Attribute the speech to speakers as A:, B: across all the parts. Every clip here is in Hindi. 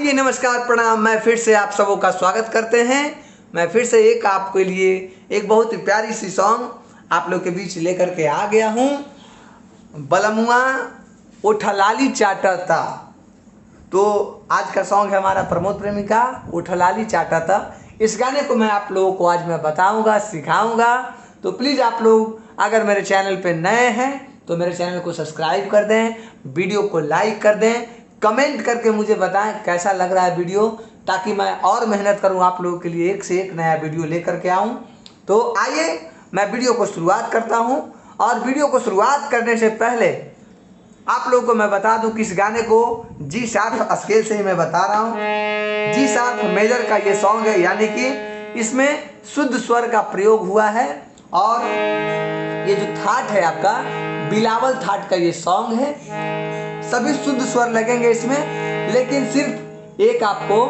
A: आइए नमस्कार प्रणाम, मैं फिर से आप सबों का स्वागत करते हैं। मैं फिर से एक आपके लिए एक बहुत ही प्यारी सी सॉन्ग आप लोग के बीच लेकर के आ गया हूँ। बलमुआ उठलाली चाटता। तो आज का सॉन्ग है हमारा प्रमोद प्रेमी का उठलाली चाटता। इस गाने को मैं आप लोगों को आज मैं बताऊंगा, सिखाऊंगा। तो प्लीज़ आप लोग अगर मेरे चैनल पे नए हैं तो मेरे चैनल को सब्सक्राइब कर दें, वीडियो को लाइक कर दें, कमेंट करके मुझे बताएं कैसा लग रहा है वीडियो, ताकि मैं और मेहनत करूं आप लोगों के लिए एक से एक नया वीडियो लेकर के आऊं। तो आइए मैं वीडियो को शुरुआत करता हूं। और वीडियो को शुरुआत करने से पहले आप लोगों को मैं बता दूं कि इस गाने को जी शार्प स्केल से ही मैं बता रहा हूं। जी शार्प मेजर का ये सॉन्ग है, यानी कि इसमें शुद्ध स्वर का प्रयोग हुआ है। और ये जो थाट है आपका बिलावल थाट का ये सॉन्ग है। सभी शुद्ध स्वर लगेंगे इसमें, लेकिन सिर्फ एक आपको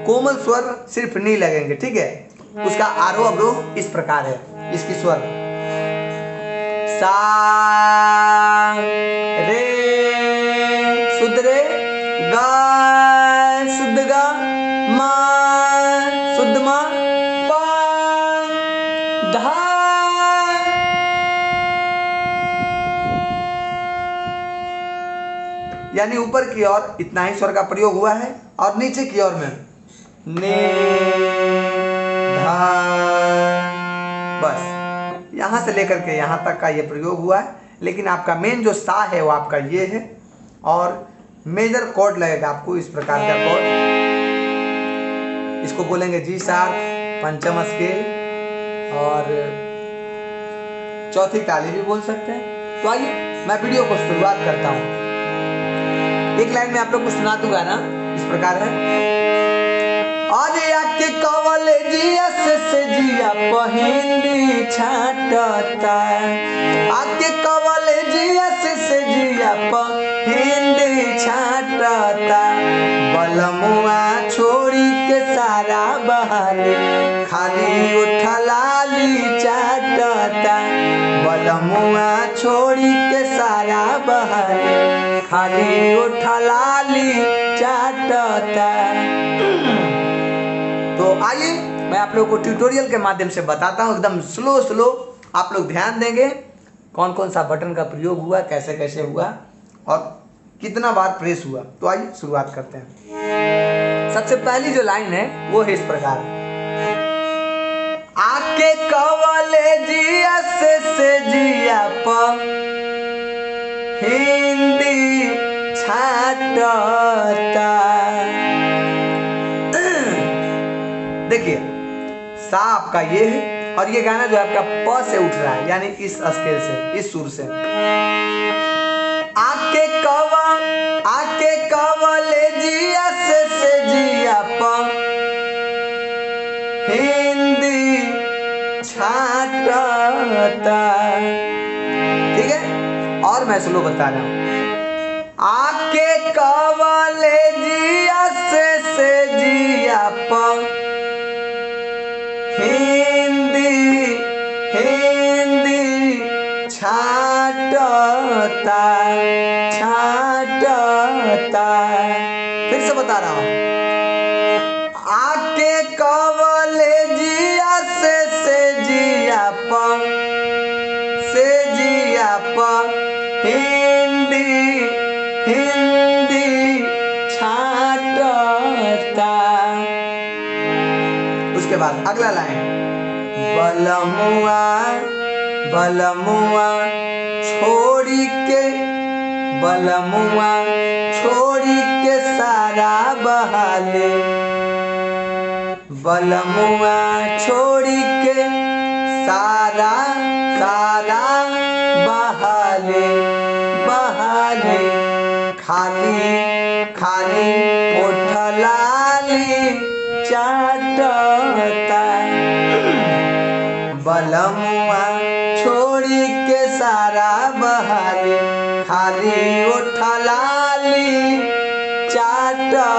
A: कोमल स्वर सिर्फ नहीं लगेंगे, ठीक है। उसका आरोह अवरोह इस प्रकार है। इसकी स्वर सा रे शुद्ध रे, गा शुद्ध गा, मा शुद्ध मा, पा धा। यानी ऊपर की ओर इतना ही स्वर का प्रयोग हुआ है और नीचे की ओर में ने धा, बस यहां से लेकर के यहां तक का ये प्रयोग हुआ है। लेकिन आपका मेन जो सा है वो आपका ये है। और मेजर कॉर्ड लगेगा आपको इस प्रकार का कॉर्ड। इसको बोलेंगे जी शार्प, पंचम स्केल और चौथी ताली भी बोल सकते हैं। तो आइए मैं वीडियो को शुरुआत करता हूं। एक लाइन में आप लोग को सुना दूंगा ना, इस प्रकार है। अरे आके कॉलेजिया से जिया पहिंदी छाटता, आके कॉलेजिया से जिया पहिंदी छाटता। बलमुआ छोड़ी के सारा बहाने खाली उठलाली चाटता। बलमुआ छोड़ी के सारा बहाने खाली उठलाली चाटता। तो आइए मैं आप लोगों को ट्यूटोरियल के माध्यम से बताता हूं, एकदम स्लो आप लोग ध्यान देंगे कौन कौन सा बटन का प्रयोग हुआ, कैसे कैसे हुआ और कितना बार प्रेस हुआ। तो आइए शुरुआत करते हैं। सबसे पहली जो लाइन है वो है इस प्रकार, आके कॉलेजिया से जिया प हिंदी छाटता। देखिए सा आपका ये है और ये गाना जो आपका प से उठ रहा है, यानी इस स्केल से, इस सुर से। आके कॉलेजिया से जिया प हिंदी छाटता। ठीक है, और मैं स्लो बता रहा हूं। आके कॉलेजिया से जिया प हिंदी छाटता। फिर से बता रहा हूं। आके कॉलेजिया से जिया प हिंदी छाटता। उसके बाद अगला लाइन, बलमुआ छोड़ी के सारा बहाले। बलमुआ छोड़ी के सारा बहाले खाली उठलाली चाटता। बलमुआ छोड़ी के सारा बहाले खाली उठलाली चाटता।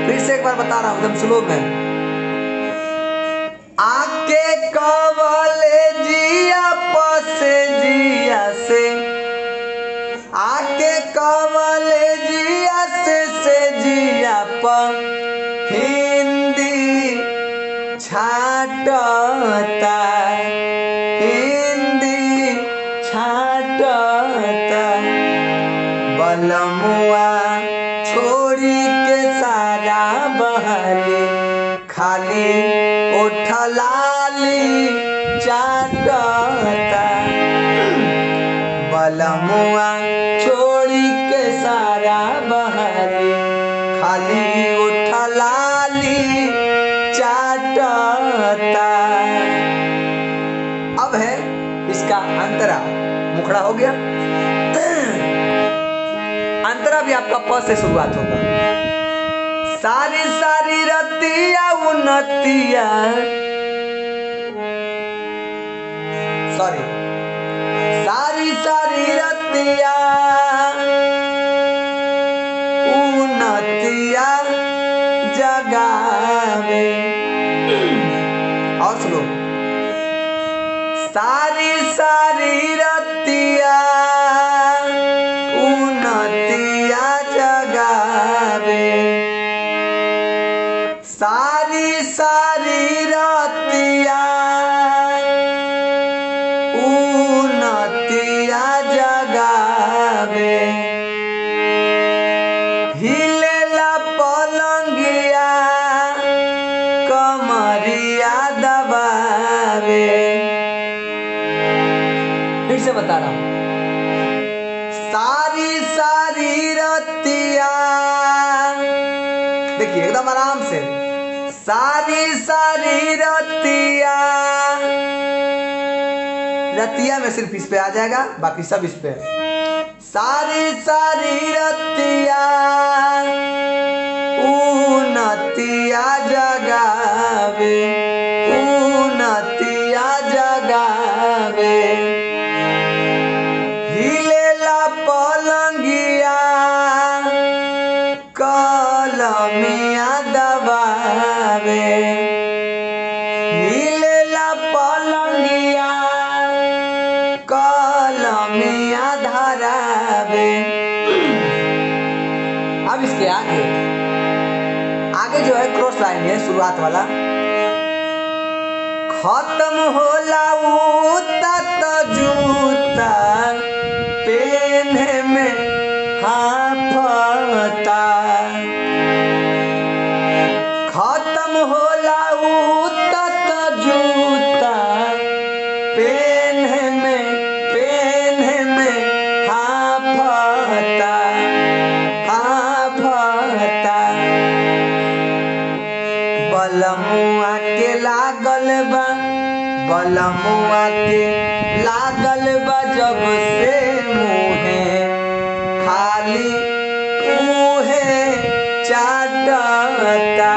A: फिर से एक बार बता रहा हूं एकदम स्लो में। आके कॉलेजिया से जिया से, आके कॉलेजिया से बलमुआ छोड़ी के सारा बहाली खाली ओठ लाली चाटता। बलमुआ छोड़ी के सारा बहाली खाली ओठ लाली चाटता। अब है इसका अंतरा, मुखड़ा हो गया। अंतरा भी आपका प से शुरुआत होगा। सारी सारी रतिया उन्नतिया, सॉरी, सारी सारी रतिया उन्नतिया जगावे। और सुनो, सारी सारी रतिया उन्नतिया जगावे। सारी सारी रतिया उन्नतिया जगावे। हिलेला पलंगिया कमरिया दबावे। फिर से बता रहा हूं, सारी सारी रतिया, देखिए एकदम आराम से, सारी सारी रतिया, रतिया में सिर्फ इस पे आ जाएगा, बाकी सब इस पे। सारी सारी रतिया उन्नतिया जगावे, उन्नतिया जगावे। हिलेला पलंगिया कलमिया दबावे। हिलेला पलंगिया कलमिया धरावे। अब इसके आगे जो है क्रॉस लाइन है, शुरुआत वाला। खत्म होला उता त जूता पेन्हे में हाफता। खत्म होला उता त जूता पेन्हे में हाफता, हाफता। बलमुआ के लागल बा, बलमुआ के लागल बा जब से मुहे खाली उहे चाटता।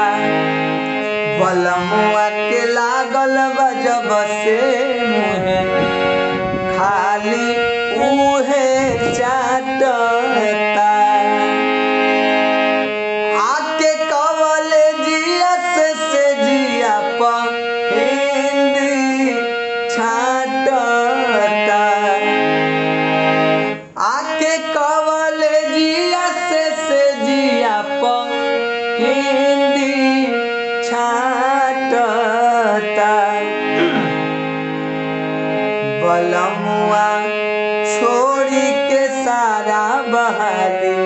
A: बलमुआ के लागल बा जब से मुहे खाली उहे चाटता। आके कवले जिया से जिया पर हिंदी छाटता। आके कवले जिया से जिया पर हिंदी छाटता। बलमुआ छोड़ी के सारा बहाली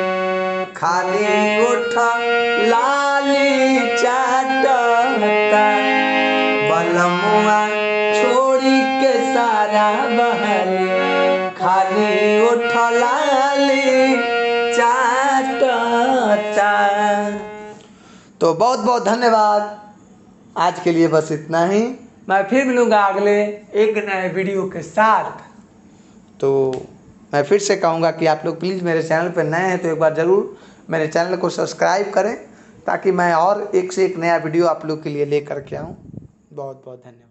A: खाली ओठ लाली चाटता। बलमुआ छोड़ी के सारा बहाली खाली ओठ लाली चाटता। तो बहुत बहुत धन्यवाद। आज के लिए बस इतना ही। मैं फिर मिलूंगा अगले एक नए वीडियो के साथ। तो मैं फिर से कहूँगा कि आप लोग प्लीज़ मेरे चैनल पर नए हैं तो एक बार ज़रूर मेरे चैनल को सब्सक्राइब करें, ताकि मैं और एक से एक नया वीडियो आप लोग के लिए लेकर के आऊँ। बहुत बहुत धन्यवाद।